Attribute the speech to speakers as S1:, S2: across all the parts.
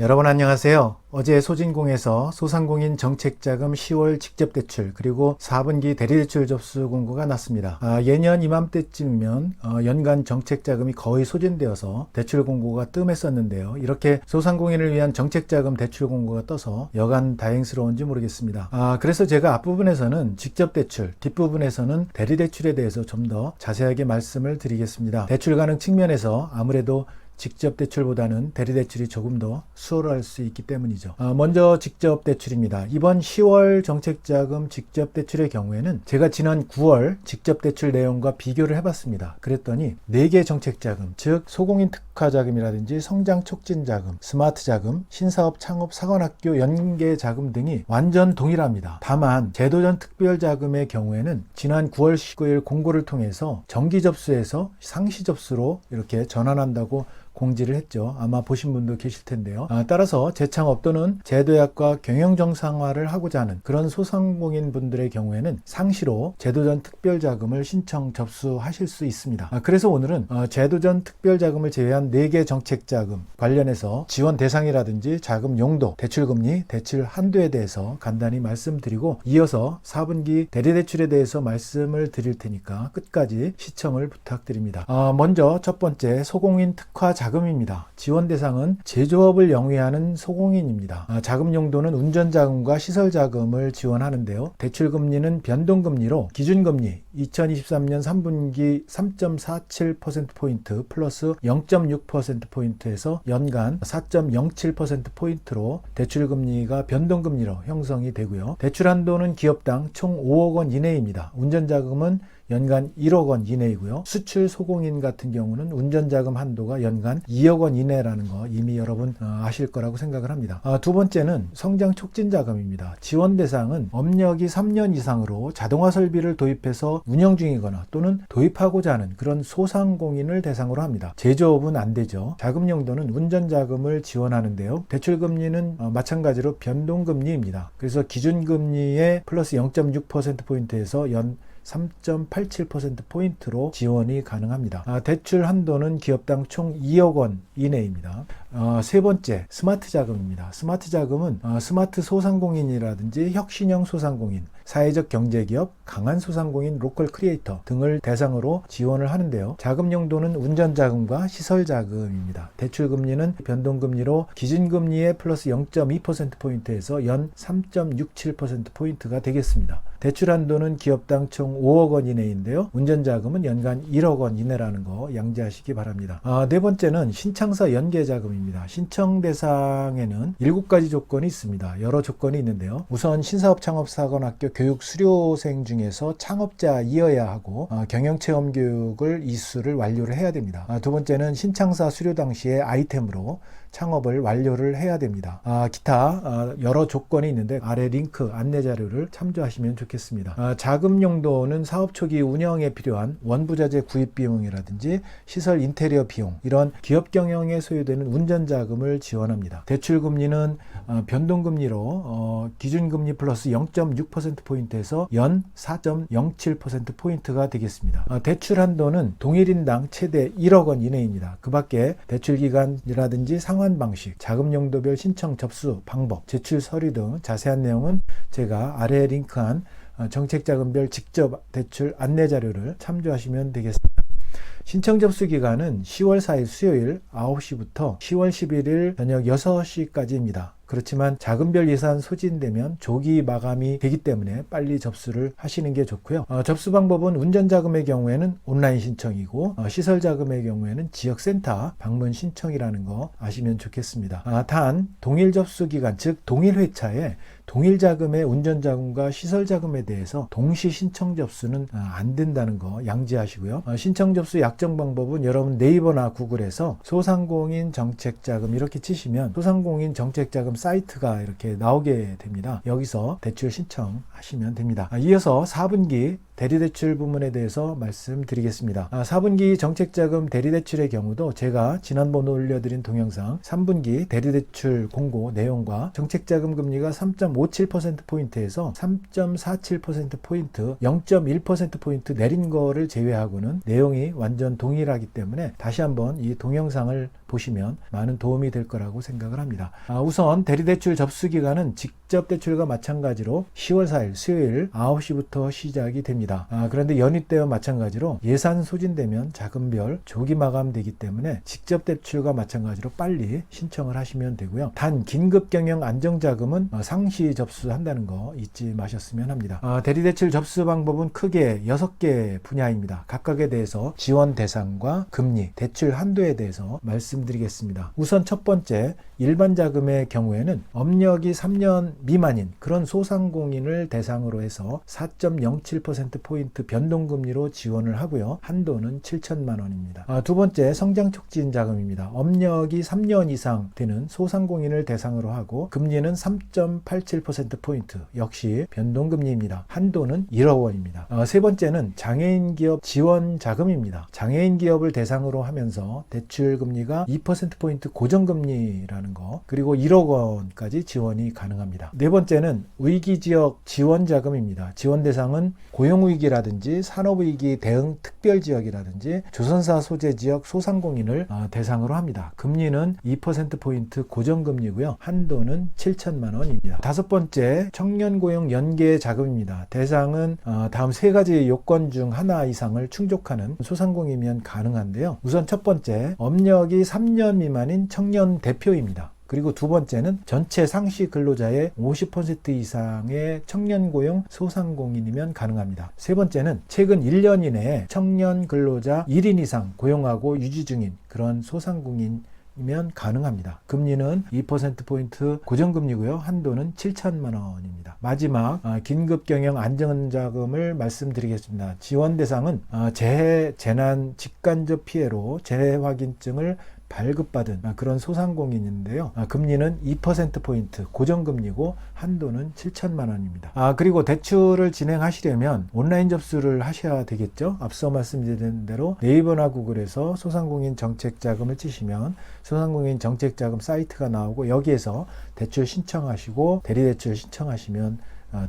S1: 여러분 안녕하세요. 어제 소진공에서 소상공인 정책자금 10월 직접대출 그리고 4분기 대리대출 접수 공고가 났습니다. 예년 이맘때쯤이면 연간 정책자금이 거의 소진되어서 대출 공고가 뜸했었는데요. 이렇게 소상공인을 위한 정책자금 대출 공고가 떠서 여간 다행스러운지 모르겠습니다. 그래서 제가 앞부분에서는 직접대출, 뒷부분에서는 대리대출에 대해서 좀 더 자세하게 말씀을 드리겠습니다. 대출 가능 측면에서 아무래도 직접 대출보다는 대리 대출이 조금 더 수월할 수 있기 때문이죠. 먼저 직접 대출입니다. 이번 10월 정책자금 직접 대출의 경우에는 제가 지난 9월 직접 대출 내용과 비교를 해봤습니다. 그랬더니 4개 정책자금, 즉 소공인 특화자금이라든지 성장 촉진 자금, 스마트 자금, 신사업 창업 사관학교 연계 자금 등이 완전 동일합니다. 다만 제도전 특별 자금의 경우에는 지난 9월 19일 공고를 통해서 정기 접수에서 상시 접수로 이렇게 전환한다고 공지를 했죠. 아마 보신 분도 계실 텐데요. 따라서 재창업 또는 제도약과 경영 정상화를 하고자 하는 그런 소상공인 분들의 경우에는 상시로 제도전 특별자금을 신청 접수하실 수 있습니다. 그래서 오늘은 제도전 특별자금을 제외한 4개 정책자금 관련해서 지원 대상이라든지 자금 용도, 대출금리, 대출 한도에 대해서 간단히 말씀드리고 이어서 4분기 대리대출에 대해서 말씀을 드릴 테니까 끝까지 시청을 부탁드립니다. 먼저 첫 번째 소공인 특화 자금입니다. 지원 대상은 제조업을 영위하는 소공인입니다. 자금 용도는 운전자금과 시설자금을 지원하는데요. 대출금리는 변동금리로 기준금리 2023년 3분기 3.47%포인트 플러스 0.6%포인트에서 연간 4.07%포인트로 대출금리가 변동금리로 형성이 되고요. 대출한도는 기업당 총 5억 원 이내입니다. 운전자금은 연간 1억 원 이내이고요. 수출 소공인 같은 경우는 운전자금 한도가 연간 2억 원 이내라는 거 이미 여러분 아실 거라고 생각을 합니다. 두 번째는 성장 촉진 자금입니다. 지원 대상은 업력이 3년 이상으로 자동화 설비를 도입해서 운영 중이거나 또는 도입하고자 하는 그런 소상공인을 대상으로 합니다. 제조업은 안 되죠. 자금 용도는 운전자금을 지원하는데요. 대출금리는 마찬가지로 변동금리입니다. 그래서 기준금리의 플러스 0.6%포인트에서 연 3.87%포인트로 지원이 가능합니다. 대출 한도는 기업당 총 2억 원 이내입니다. 세 번째, 스마트 자금입니다. 스마트 자금은 스마트 소상공인이라든지 혁신형 소상공인, 사회적 경제기업, 강한 소상공인, 로컬 크리에이터 등을 대상으로 지원을 하는데요. 자금 용도는 운전자금과 시설자금입니다. 대출금리는 변동금리로 기준금리의 플러스 0.2%포인트에서 연 3.67%포인트가 되겠습니다. 대출 한도는 기업당 총 5억 원 이내인데요. 운전자금은 연간 1억 원 이내라는 거 양지하시기 바랍니다. 네 번째는 신창사 연계자금입니다. 신청 대상에는 7가지 조건이 있습니다. 여러 조건이 있는데요. 우선 신사업 창업사관학교 교육 수료생 중에서 창업자이어야 하고 경영체험 교육을 이수를 완료를 해야 됩니다. 두 번째는 신창사 수료 당시에 아이템으로 창업을 완료를 해야 됩니다. 기타 여러 조건이 있는데 아래 링크 안내 자료를 참조하시면 좋겠습니다. 자금 용도는 사업 초기 운영에 필요한 원부자재 구입 비용이라든지 시설 인테리어 비용, 이런 기업 경영에 소요되는 운전자금을 지원합니다. 대출금리는 변동금리로 기준금리 플러스 0.6%포인트에서 연 4.07%포인트가 되겠습니다. 대출 한도는 동일인당 최대 1억 원 이내입니다. 그 밖에 대출기간이라든지 상환 방식, 자금 용도별 신청 접수 방법, 제출 서류 등 자세한 내용은 제가 아래에 링크한 정책자금별 직접 대출 안내 자료를 참조하시면 되겠습니다. 신청 접수 기간은 10월 4일 수요일 9시부터 10월 11일 저녁 6시까지입니다. 그렇지만 자금별 예산 소진되면 조기 마감이 되기 때문에 빨리 접수를 하시는 게 좋고요. 접수 방법은 운전자금의 경우에는 온라인 신청이고 시설자금의 경우에는 지역센터 방문 신청이라는 거 아시면 좋겠습니다. 단 동일 접수 기간, 즉 동일 회차에 동일 자금의 운전자금과 시설자금에 대해서 동시 신청 접수는 안 된다는 거 양지하시고요. 신청 접수 약정 방법은 여러분 네이버나 구글에서 소상공인 정책자금 이렇게 치시면 소상공인 정책자금 사이트가 이렇게 나오게 됩니다. 여기서 대출 신청하시면 됩니다. 이어서 4분기 대리대출 부문에 대해서 말씀드리겠습니다. 4분기 정책자금 대리대출의 경우도 제가 지난번에 올려드린 동영상 3분기 대리대출 공고 내용과 정책자금 금리가 3.57%포인트에서 3.47%포인트 0.1%포인트 내린 거를 제외하고는 내용이 완전 동일하기 때문에 다시 한번 이 동영상을 보시면 많은 도움이 될 거라고 생각을 합니다. 우선 대리대출 접수기간은 직접대출과 마찬가지로 10월 4일 수요일 9시부터 시작이 됩니다. 그런데 연휴 때와 마찬가지로 예산 소진되면 자금별 조기 마감되기 때문에 직접대출과 마찬가지로 빨리 신청을 하시면 되고요. 단 긴급경영 안정자금은 상시 접수한다는 거 잊지 마셨으면 합니다. 대리대출 접수 방법은 크게 6개 분야입니다. 각각에 대해서 지원 대상과 금리, 대출 한도에 대해서 말씀드리겠습니다. 우선 첫 번째, 일반 자금의 경우에는 업력이 3년 미만인 그런 소상공인을 대상으로 해서 4.07%포인트 변동금리로 지원을 하고요. 한도는 7천만 원입니다. 두 번째, 성장촉진 자금입니다. 업력이 3년 이상 되는 소상공인을 대상으로 하고 금리는 3.87%포인트 역시 변동금리입니다. 한도는 1억 원입니다. 세 번째는 장애인 기업 지원 자금입니다. 장애인 기업을 대상으로 하면서 대출 금리가 2%포인트 고정금리라는 거, 그리고 1억 원까지 지원이 가능합니다. 네 번째는 위기지역 지원자금입니다. 지원 대상은 고용위기라든지 산업위기 대응 특별지역이라든지 조선사 소재지역 소상공인을 대상으로 합니다. 금리는 2%포인트 고정금리고요. 한도는 7천만 원입니다. 다섯 번째, 청년고용 연계 자금입니다. 대상은 다음 세 가지 요건 중 하나 이상을 충족하는 소상공인이면 가능한데요. 우선 첫 번째, 업력이 3년 미만인 청년 대표입니다. 그리고 두 번째는 전체 상시 근로자의 50% 이상의 청년 고용 소상공인이면 가능합니다. 세 번째는 최근 1년 이내에 청년 근로자 1인 이상 고용하고 유지 중인 그런 소상공인이면 가능합니다. 금리는 2%포인트 고정금리고요. 한도는 7천만 원입니다. 마지막 긴급경영 안정자금을 말씀드리겠습니다. 지원 대상은 재해, 재난, 직간접 피해로 재해확인증을 발급받은 그런 소상공인인데요. 금리는 2%포인트 고정금리고 한도는 7천만 원입니다. 그리고 대출을 진행하시려면 온라인 접수를 하셔야 되겠죠. 앞서 말씀드린 대로 네이버나 구글에서 소상공인 정책자금을 치시면 소상공인 정책자금 사이트가 나오고 여기에서 대출 신청하시고 대리대출 신청하시면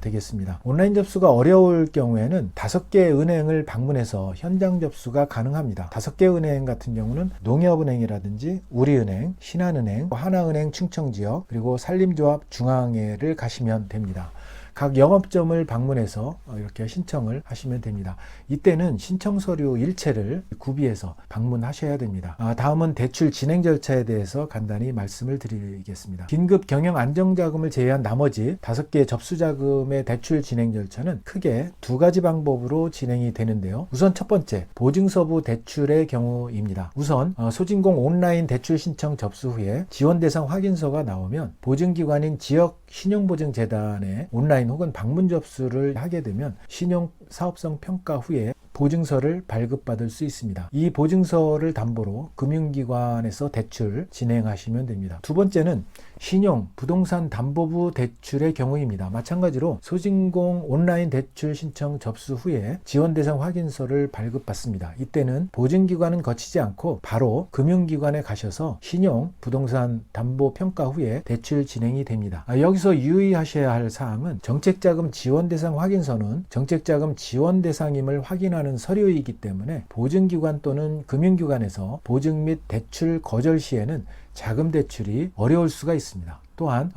S1: 되겠습니다. 온라인 접수가 어려울 경우에는 5개 은행을 방문해서 현장 접수가 가능합니다. 5개 은행 같은 경우는 농협은행이라든지 우리은행, 신한은행, 하나은행 충청지역, 그리고 산림조합 중앙회를 가시면 됩니다. 각 영업점을 방문해서 이렇게 신청을 하시면 됩니다. 이때는 신청 서류 일체를 구비해서 방문하셔야 됩니다. 다음은 대출 진행 절차에 대해서 간단히 말씀을 드리겠습니다. 긴급 경영 안정자금을 제외한 나머지 5개 접수자금의 대출 진행 절차는 크게 2가지 방법으로 진행이 되는데요. 우선 첫 번째, 보증서부 대출의 경우입니다. 우선 소진공 온라인 대출 신청 접수 후에 지원 대상 확인서가 나오면 보증기관인 지역 신용보증재단에 온라인 혹은 방문 접수를 하게 되면 신용 사업성 평가 후에 보증서를 발급받을 수 있습니다. 이 보증서를 담보로 금융기관에서 대출 진행하시면 됩니다. 두 번째는 신용 부동산 담보부 대출의 경우입니다. 마찬가지로 소진공 온라인 대출 신청 접수 후에 지원 대상 확인서를 발급받습니다. 이때는 보증기관은 거치지 않고 바로 금융기관에 가셔서 신용 부동산 담보 평가 후에 대출 진행이 됩니다. 여기서 유의하셔야 할 사항은 정책자금 지원 대상 확인서는 정책자금 지원 대상임을 확인하는 서류이기 때문에 보증기관 또는 금융기관에서 보증 및 대출 거절 시에는 자금 대출이 어려울 수가 있습니다. 또한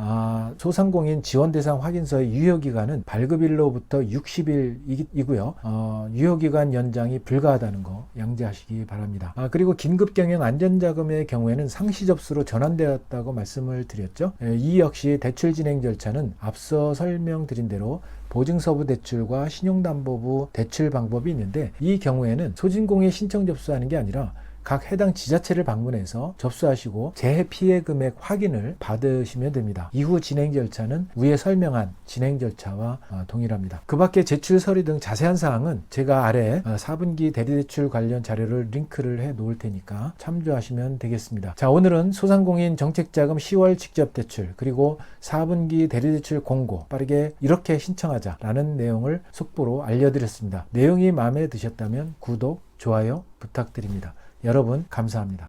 S1: 소상공인 지원 대상 확인서의 유효기간은 발급일로부터 60일이고요. 유효기간 연장이 불가하다는 거 양지하시기 바랍니다. 그리고 긴급경영 안전자금의 경우에는 상시 접수로 전환되었다고 말씀을 드렸죠. 이 역시 대출 진행 절차는 앞서 설명드린 대로 보증서부 대출과 신용담보부 대출 방법이 있는데 이 경우에는 소진공에 신청 접수하는 게 아니라 각 해당 지자체를 방문해서 접수하시고 재해 피해 금액 확인을 받으시면 됩니다. 이후 진행 절차는 위에 설명한 진행 절차와 동일합니다. 그 밖에 제출 서류 등 자세한 사항은 제가 아래 4분기 대리대출 관련 자료를 링크를 해 놓을 테니까 참조하시면 되겠습니다. 자, 오늘은 소상공인 정책자금 10월 직접대출 그리고 4분기 대리대출 공고 빠르게 이렇게 신청하자라는 내용을 속보로 알려드렸습니다. 내용이 마음에 드셨다면 구독, 좋아요 부탁드립니다. 여러분 감사합니다.